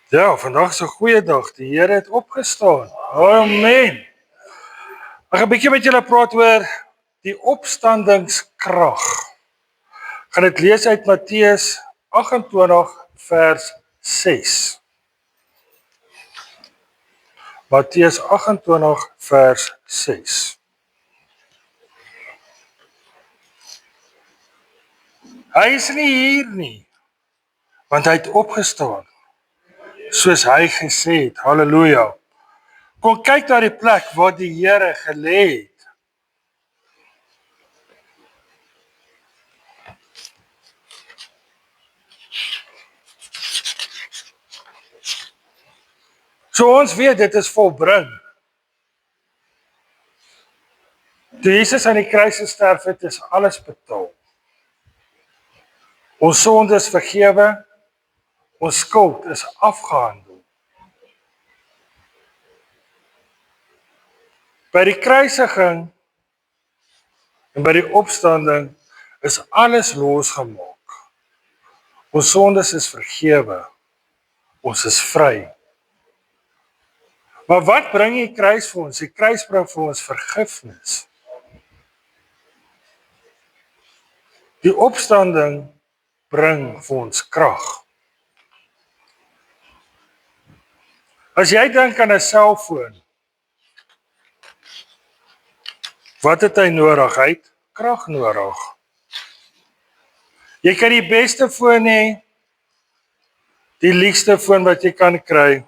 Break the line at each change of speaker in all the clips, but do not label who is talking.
Ja, vandag is 'n goeie dag. Die Here het opgestaan. Amen. Ek gaan 'n bietjie met julle praat oor die opstandingskrag. Gaan dit lees uit Matteus 28 vers 6. Matteus 28 vers 6. Hy is nie hier nie, want hy het opgestaan, soos hy gesê het. Halleluja. Kom kyk na die plek waar die Here gelê het. So ons weet dit is volbring. Toe Jesus aan die kruis gesterf het, is alles betaal. Ons sonde is vergewe, ons skuld is afgehandel. By die kruisiging en by die opstanding is alles losgemaak. Ons sondes is vergewe, ons is vry. Maar wat bring die kruis vir ons? Die kruis bring vir ons vergifnis. Die opstanding bring vir ons krag. As jy dink aan 'n selfoon, wat het hy nodig? Hy het krag nodig. Jy kan die beste foon hê, die liefste foon wat jy kan kry,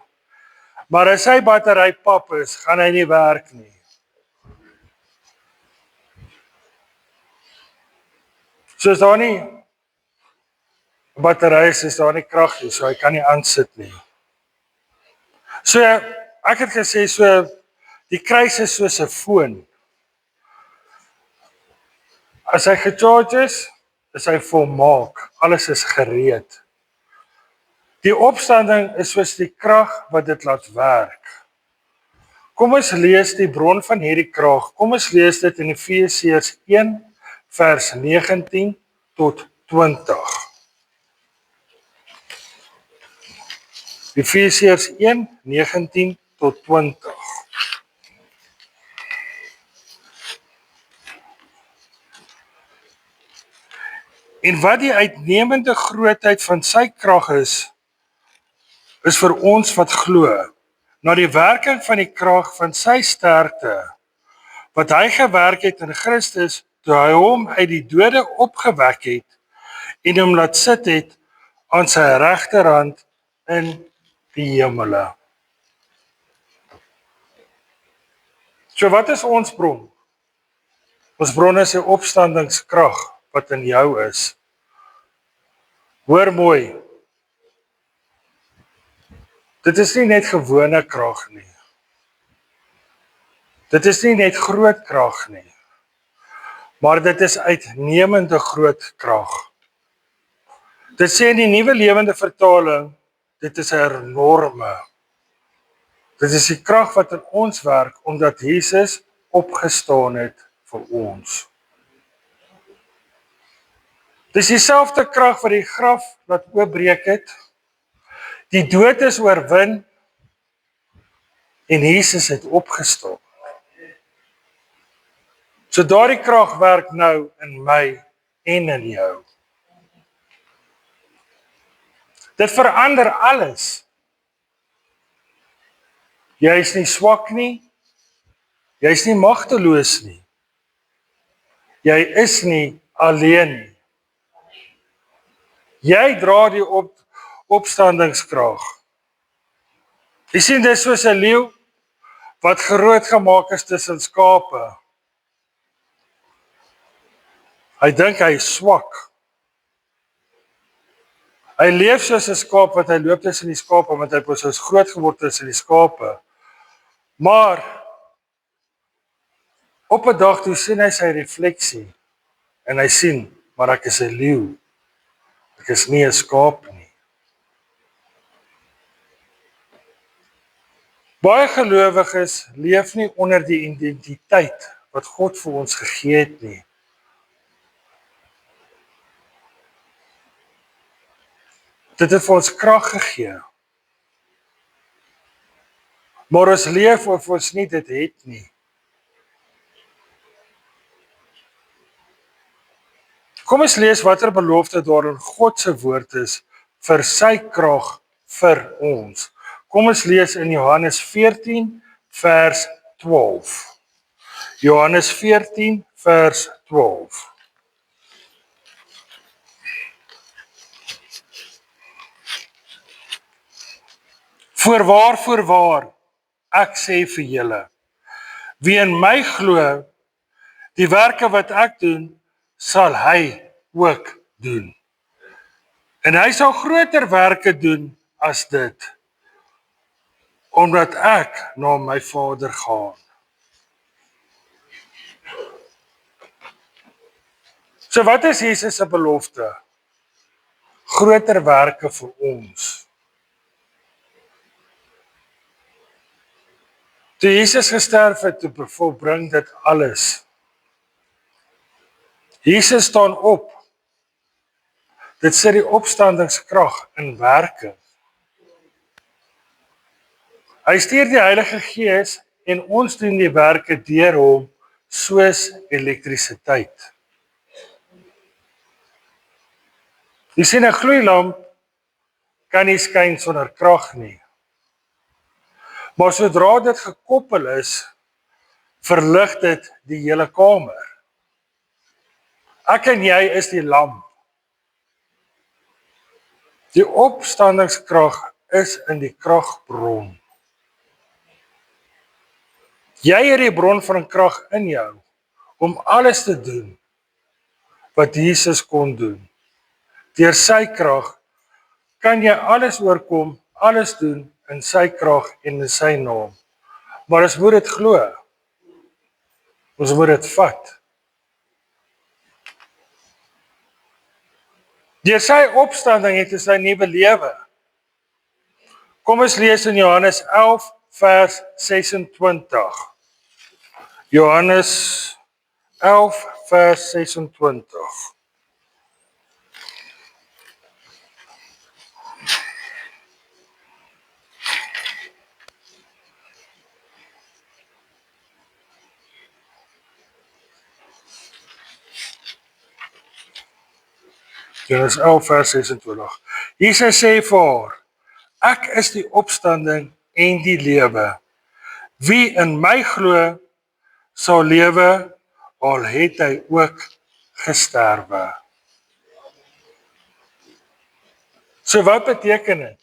maar as sy battery pap is, gaan hy nie werk nie. So as daar nie 'n battery is daar nie krag nie, so hy kan nie aansit nie. So ek het gesê so die kruis is soos 'n foon. As hy gecharge is hy volmaak, alles is gereed. Die opstanding is soos die krag wat dit laat werk. Kom ons lees die bron van hierdie krag. Kom ons lees dit in Efesiërs 1 vers 19 tot 20. Efesiërs 1, 19 tot 20. En wat die uitnemende grootheid van sy krag is vir ons wat glo, na die werking van die krag van sy sterkte, wat hy gewerk het in Christus, toe hy hom uit die dode opgewek het, en hom laat sit het aan sy regterhand in die hemele. So wat is ons bron? Ons bron is die opstandingskrag wat in jou is. Hoor mooi. Dit is nie net gewone krag nie. Dit is nie net groot krag nie. Maar dit is uitnemende groot krag. Dit sê in die Nuwe Lewende Vertaling, dit is 'n enorme. Dit is die krag wat in ons werk, omdat Jesus opgestaan het vir ons. Dis dieselfde krag wat die graf laat oopbreek het. Die dood is oorwin en Jesus het opgestaan. So daardie krag werk nou in my en in jou. Dit verander alles. Jy is nie swak nie. Jy is nie magteloos nie. Jy is nie alleen nie. Jy dra die opstandingskrag. Jy sien, dit is soos 'n leeu wat groot gemaak is tussen skape. Hy dink hy is swak. Hy leef soos 'n skaap wat hy loop tussen die skape, want hy het soos groot geword tussen die skape. Maar op 'n dag toe sien hy sy refleksie en hy sien, maar ek is 'n leeu. Ek is nie 'n skaap nie. Baie gelowiges leef nie onder die identiteit wat God vir ons gegee het nie. Dit het vir ons krag gegee. Maar ons leef of ons nie dit het nie. Kom ons lees watter belofte daar in God se woord is vir sy krag vir ons. Kom ons lees in Johannes 14 vers 12. Johannes 14 vers 12. Voorwaar, ek sê vir julle, wie in my glo, die werke wat ek doen, sal hy ook doen. En hy sal groter werke doen as dit, omdat ek na my Vader gaan. So wat is Jesus se belofte? Groter werke vir ons. Toe Jesus gesterf het, toe volbring dit alles. Jesus staan op. Dit sit die opstandingskrag in werking. Hy stuur die Heilige Gees en ons doen die werke deur hom soos elektrisiteit. Jy sien 'n gloeilamp kan nie skyn sonder krag nie. Maar sodra dit gekoppel is, verlig dit die hele kamer. Ek en jy is die lamp. Die opstandingskrag is in die kragbron. Jy het die bron van krag in jou om alles te doen wat Jesus kon doen. Deur sy krag kan jy alles oorkom, alles doen in sy krag en in sy naam. Maar ons moet dit glo. Ons moet dit vat. Deur sy opstanding het ons 'n nuwe lewe. Kom ons lees in Johannes 11 vers 26. Johannes 11 vers 26. Johannes 11 vers 26. Jesus sê vir haar, ek is die opstanding en die lewe. Wie in my glo, sal lewe, al het hy ook gesterwe. So wat beteken dit?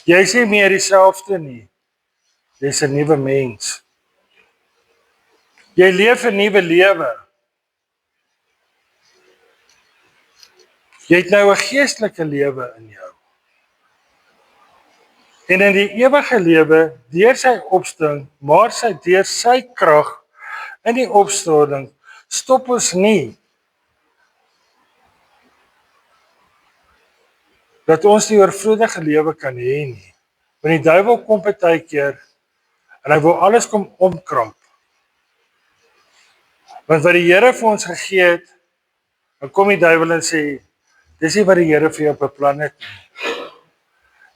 Jy is nie meer dieselfde nie. Jy's 'n nuwe mens. Jy leef 'n nuwe lewe. Jy het nou 'n geestelike lewe in jou. En in die ewige lewe, deur sy opstanding, maar deur sy krag in die opstanding, stop ons nie dat ons die oorvloedige lewe kan hê nie. Want die duiwel kom partykeer en hy wil alles kom omkrap. Want wat die Here vir ons gegee het, dan kom die duiwel en sê, dis nie wat die Here vir jou beplan het nie.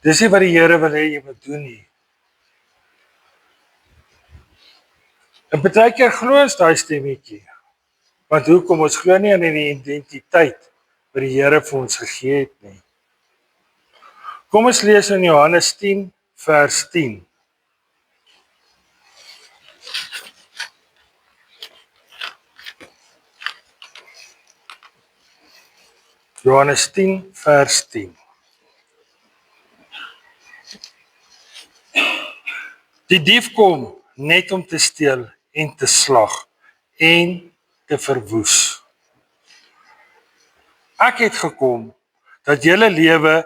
Dis nie wat die Here wil hê jy moet doen nie. En partykeer glo ons daai stemmetjie. Want hoekom? Ons glo nie aan die identiteit wat die Here vir ons gegee het nie. Kom ons lees in Johannes 10 vers 10. Johannes 10 vers 10. Die dief kom net om te steel en te slag en te verwoes. Ek het gekom dat julle lewe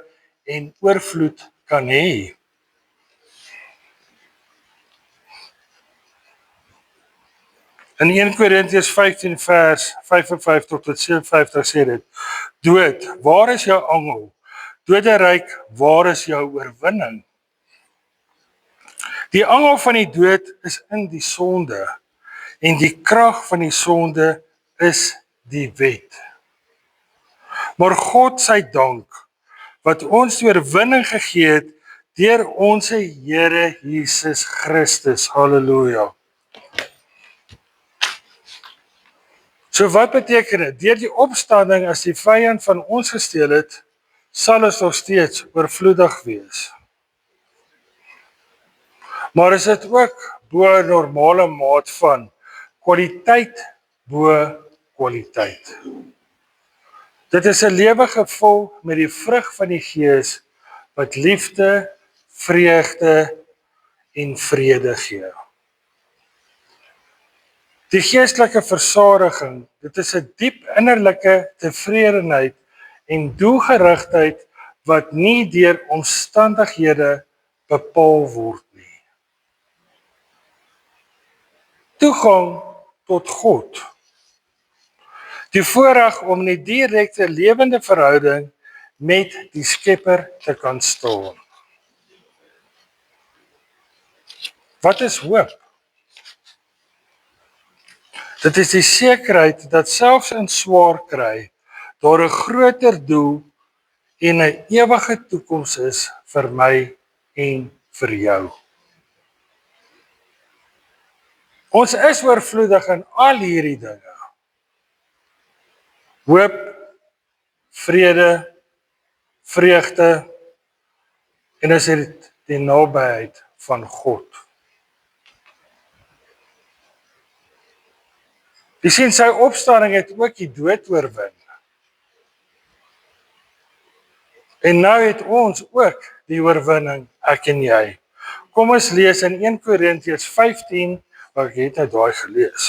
en oorvloed kan hê. In 1 Korintiërs 15 vers 55 tot 57 sê dit, dood, waar is jou angel? Doderyk, waar is jou oorwinning? Die angel van die dood is in die sonde en die krag van die sonde is die wet. Maar God sy dank, wat ons die oorwinning gegee het deur ons Here Jesus Christus. Halleluja. So wat beteken dit? Deur die opstanding as die vyand van ons gesteel het, sal ons nog steeds oorvloedig wees. Maar is dit ook bo normale maat van kwaliteit bo kwaliteit. Dit is 'n lewe gevul met die vrug van die Gees wat liefde, vreugde en vrede gee. Die geestelike versadiging, dit is 'n diep innerlike tevredenheid en doelgerigtheid wat nie deur omstandighede bepaal word nie. Toegang tot God. Die voorreg om in 'n direkte lewende verhouding met die Skepper te kan staan. Wat is hoop? Dit is die sekerheid dat selfs in swaar kry, daar 'n groter doel en 'n ewige toekoms is vir my en vir jou. Ons is oorvloedig in al hierdie dinge. Hoop, vrede, vreugde en is dit die nabyheid van God. Jy sien, sy opstanding het ook die dood oorwin. En nou het ons ook die oorwinning, ek en jy. Kom ons lees in 1 Korintiërs 15, wat ek het nou daai gelees.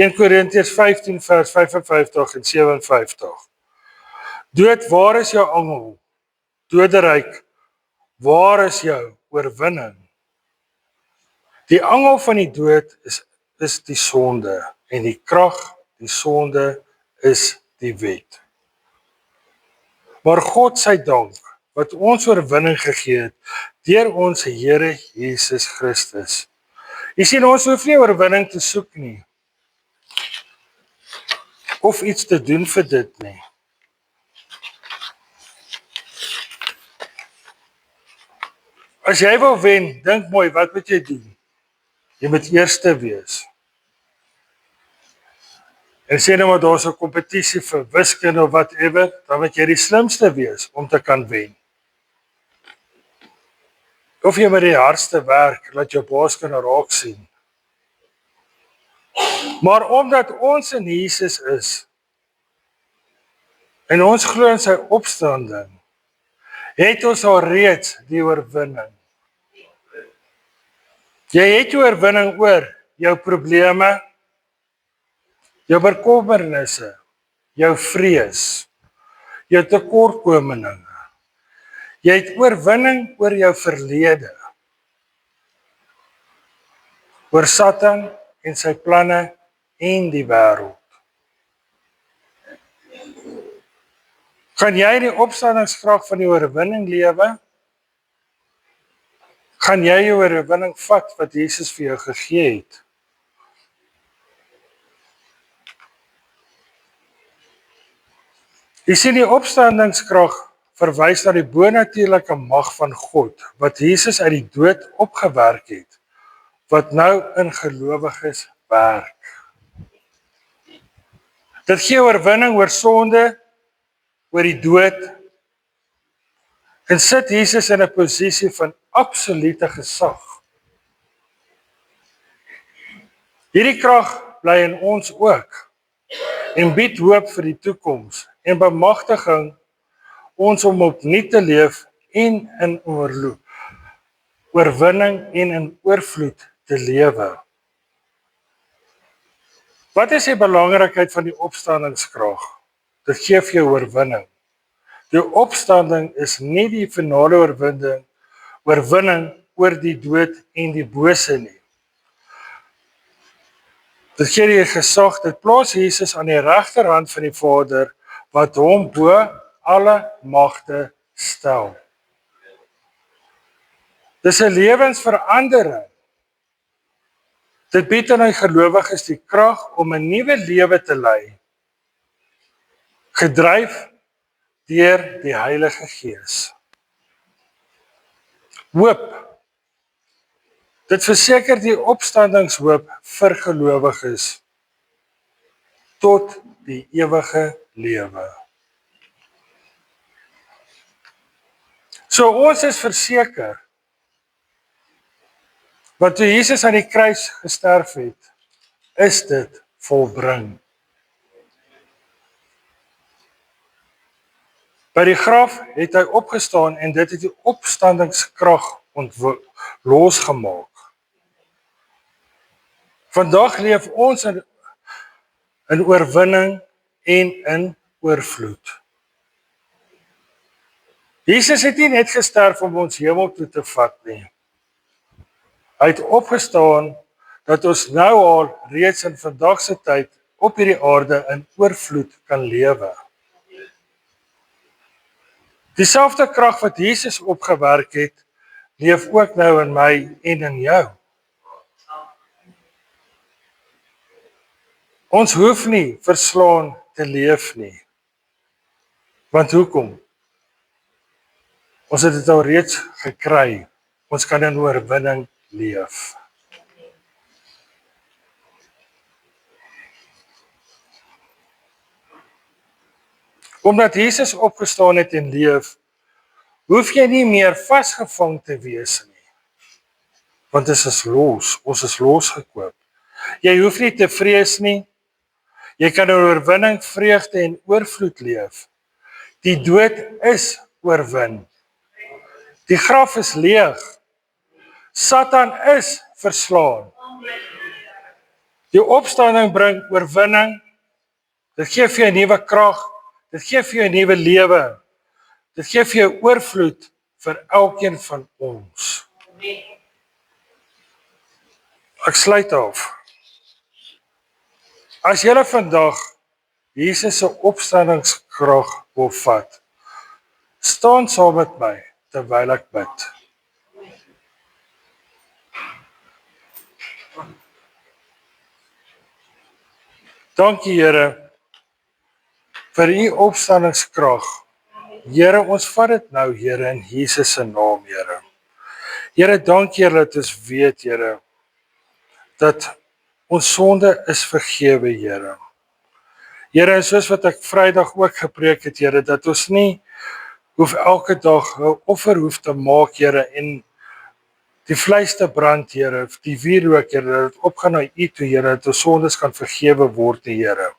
1 Korintiërs 15 vers 55 en 57. Dood, waar is jou angel? Doderyk, waar is jou oorwinning? Die angel van die dood is die sonde en die krag, die sonde is die wet. Maar God sy dank, wat ons oorwinning gegee het, deur ons Here Jesus Christus. Jy sien, ons hoef nie oorwinning te soek nie, of iets te doen vir dit nie. As jy wil wen, dink mooi, wat moet jy doen? Jy moet eerste wees. En sê nou maar daar is 'n kompetisie vir wiskunde of whatever, dan moet jy die slimste wees om te kan wen. Of jy met die hardste werk, laat jou baas kan raak sien. Maar omdat ons in Jesus is, en ons glo in sy opstanding, het ons al reeds die oorwinning. Jy het die oorwinning oor jou probleme, jou bekommernisse, jou vrees, jou tekortkominge. Jy het oorwinning oor jou verlede, oor Satan en sy planne en die wêreld. Gaan jy die opstandingskrag van die oorwinning lewe? Gaan jy jou oorwinning vat wat Jesus vir jou gegee het? Jy sien, die opstandingskrag verwys na die bonatuurlike mag van God, wat Jesus uit die dood opgewerk het, wat nou in gelowiges werk. Dit gee oorwinning oor sonde, oor die dood, en sit Jesus in 'n posisie van absolute gesag. Hierdie krag bly in ons ook, en bied hoop vir die toekoms, en bemagtiging ons om opnuut te leef en in oorwinning en in oorvloed te lewe. Wat is die belangrikheid van die opstandingskrag? Dit gee vir jou oorwinning. Die opstanding is nie die finale oorwinning oor die dood en die bose nie. Dit gee die gesag, dit plaas Jesus aan die regterhand van die Vader, wat hom bo alle magte stel. Dis 'n lewensverandering. Dit bied aan die gelowiges die krag om 'n nuwe lewe te lei, gedryf deur die Heilige Gees. Hoop. Dit verseker die opstandingshoop vir gelowiges tot die ewige lewe. So ons is verseker, want toe Jesus aan die kruis gesterf het, is dit volbring. By die graf het hy opgestaan en dit het die opstandingskrag losgemaak. Vandag leef ons in oorwinning en in oorvloed. Jesus het nie net gesterf om ons hemel toe te vat nie. Hy het opgestaan dat ons nou al reeds in vandag se tyd op hierdie aarde in oorvloed kan lewe. Dieselfde krag wat Jesus opgewerk het, leef ook nou in my en in jou. Ons hoef nie verslaan te leef nie. Want hoekom? Ons het dit al reeds gekry. Ons kan in oorwinning leef. Omdat Jesus opgestaan het en leef, hoef jy nie meer vasgevang te wees nie. Want dit is los, ons is losgekoop. Jy hoef nie te vrees nie. Jy kan in oorwinning, vreugde en oorvloed leef. Die dood is oorwin. Die graf is leeg. Satan is verslaan. Die opstanding bring oorwinning. Dit gee vir jou 'n nuwe krag. Dit gee vir jou 'n nuwe lewe. Dit gee vir jou oorvloed vir elkeen van ons. Ek sluit af. As jy vandag Jesus se opstandingskrag wil vat, staan saam met my terwyl ek bid. Dankie Here vir u opstandingskrag. Here, ons vat dit nou, Here, in Jesus se naam, Here. Here, dankie Here dat ons weet, Here, dat ons sonde is vergewe, Here. Here, en soos wat ek Vrydag ook gepreek het, Here, dat ons nie hoef elke dag 'n offer hoef te maak, Here, en die vleis te brand, Here, die wierook, Here, dat dit opgaan na u toe, Here, dat ons sondes kan vergewe word, Here.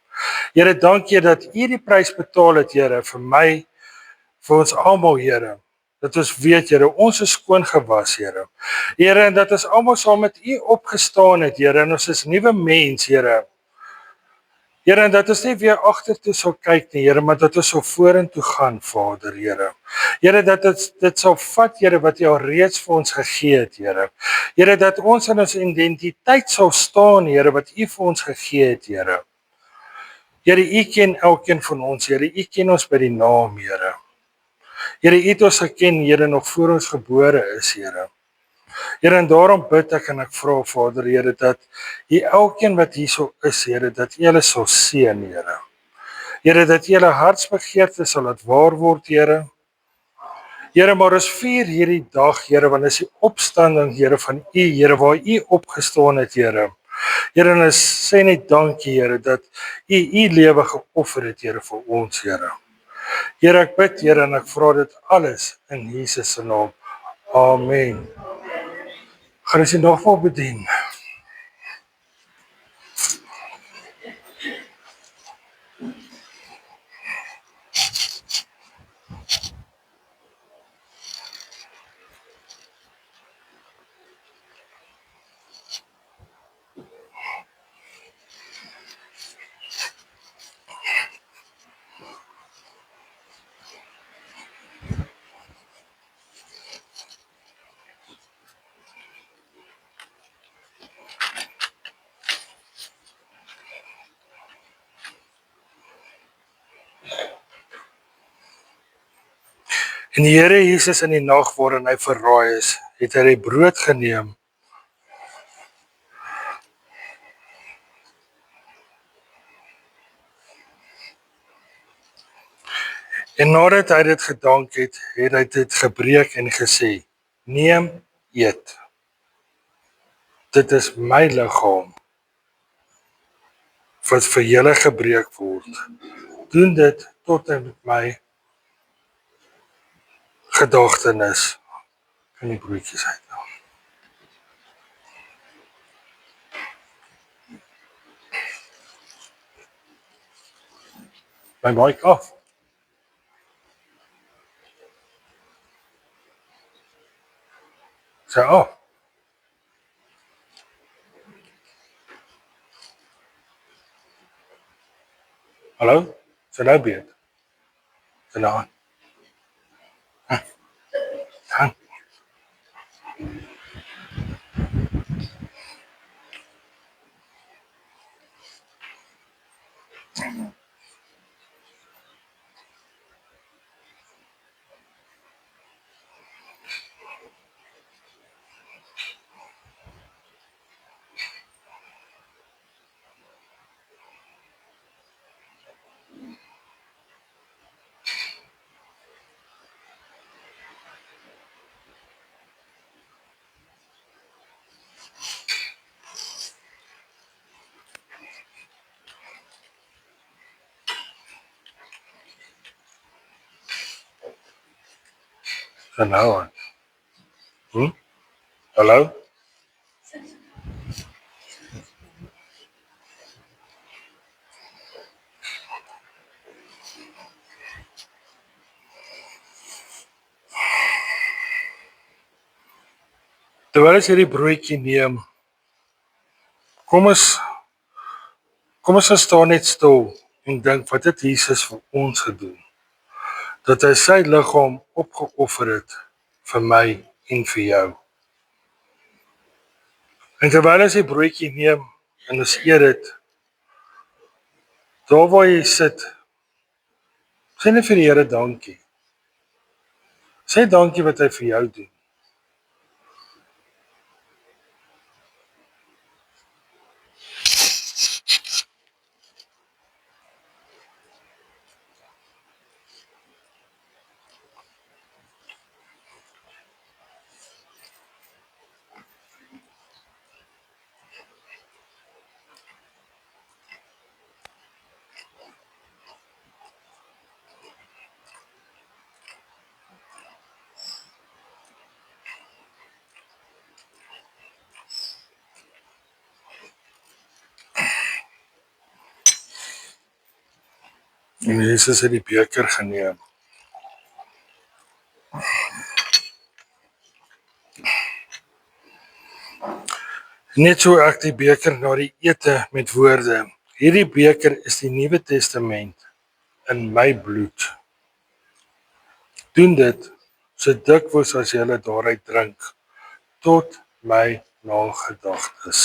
Here, dankie dat u die prys betaal het, Here, vir my, vir ons almal, Here. Dat ons weet, Here, ons is skoon gewas, Here. Here, en dat ons almal saam met u opgestaan het, Here, en ons is nuwe mens, Here. Here, en dat ons nie weer agtertoe sal kyk nie, Here, maar dat ons sal vorentoe gaan, Vader, Here. Here, dat ons dit sal vat, Here, wat u al reeds vir ons gegee het, Here. Here, dat ons in ons identiteit sal staan, Here, wat u vir ons gegee het, Here. Here, u ken elkeen van ons, Here, u ken ons by die naam, Here. Here, u het ons geken, Here, nog voor ons gebore is, Here. Here, en daarom bid ek en ek vra, Vader, Here, dat u elkeen wat hierso is, Here, dat u hulle sal seën, Here. Here, dat u hulle hartsbegeerte sal laat waar word, Here. Here, maar ons vier hierdie dag, Here, want is die opstanding, Here, van u, Here, waar u opgestaan het, Here. Here, en ons sê net dankie, Here, dat u lewe geoffer het, Here, vir ons, Here. Here, ek bid, Here, en ek vra dit alles in Jesus se naam. Amen. Gaan ons nog wel bedien. En die Here Jesus in die nag waarin hy verraai is, het hy die brood geneem en nadat hy dit gedank het, het hy dit gebreek en gesê, neem, eet. Dit is my liggaam wat vir julle gebreek word. Doen dit tot in my gedagtenis. Kan die broodjies uithaal. My mic af. Sy af. Hallo? Sy nou beet. Sy nou aan. Hang. Sy nou aan. Hallo? Terwyl as jy die broodjie neem, kom ons staan net stil en dink wat het Jesus vir ons gedoen. Dat hy sy liggaam opgeoffer het vir my en vir jou. En terwyl as jy die broodjie neem en ons eet dit, daar waar jy sit, sê net vir die Here dankie. Sê dankie wat hy vir jou doen. En Jesus het die beker geneem. Net so ek die beker na die ete met woorde. Hierdie beker is die Nuwe Testament in my bloed. Doen dit so dikwels as jy daaruit drink, tot my nagedagtes.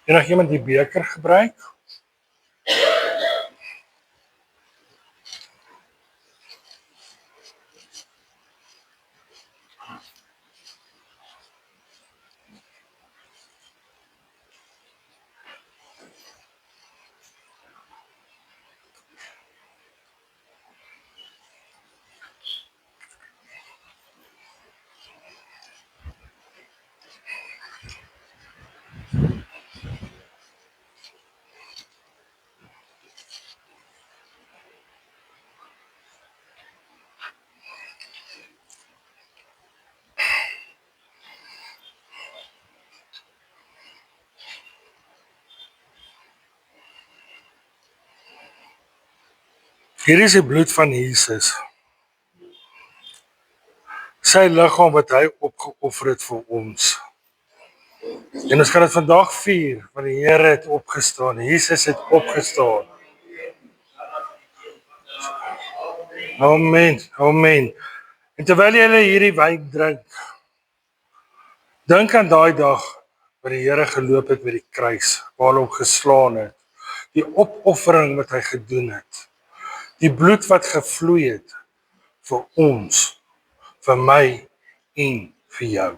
Enig iemand die beker gebruik? Hier is die bloed van Jesus. Sy liggaam wat hy opgeoffer het vir ons. En ons kan dit vandag vier, want die Here het opgestaan. Jesus het opgestaan. Amen, amen. En terwyl julle hierdie wyn drink, dink aan daai dag waar die Here geloop het met die kruis, waar hy hom geslaan het, die opoffering wat hy gedoen het, die bloed wat gevloei het vir ons, vir my en vir jou.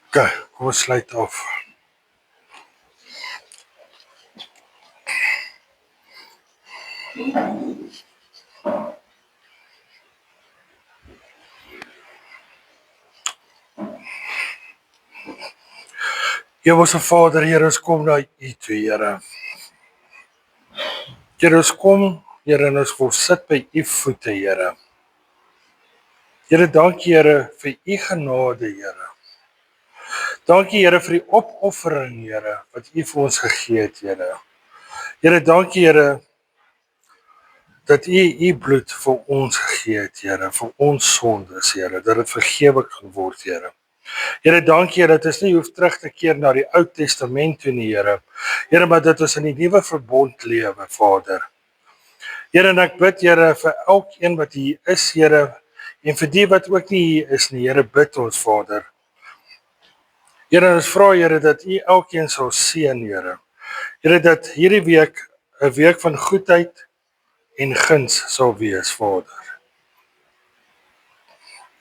Okay, kom ons sluit af. Hemelse Vader, Here, ons kom na U toe, Here. Here, ons kom, Here, en ons wil sit by U voete, Here. Here, dankie, Here, vir U genade, Here. Dankie, Here, vir die opoffering, Here, wat U vir ons gegee het, Here. Here, dankie, Here, dat U bloed vir ons gegee het, Here, vir ons sondes, Here, dat dit vergewe kan word, Here. Here, dankie, Here, dat ons nie hoef terug te keer na die Ou Testament toe nie, Here. Here, maar dat ons in die nuwe verbond lewe, Vader. Here, en ek bid, Here, vir elkeen wat hier is, Here, en vir die wat ook nie hier is nie, Here, bid ons, Vader. Here, ons vra, Here, dat U elkeen sal seën, Here. Here, dat hierdie week 'n week van goedheid en guns sal wees, Vader.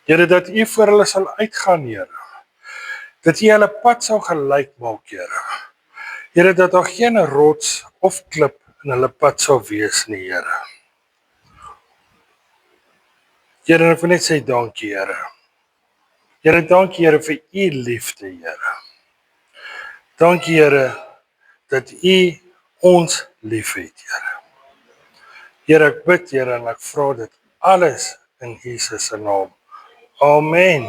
Here, dat U vir hulle sal uitgaan, Here. Dat U hulle pad sal gelyk maak, Here. Here, dat daar geen rots of klip in hulle pad sal wees nie, Here. Here, ek wil net sê dankie, Here. Here, dankie, Here, vir U liefde, Here. Dankie, Here, dat U ons liefhet, Here. Here, ek bid, Here, en ek vra dit alles in Jesus se naam. Amen.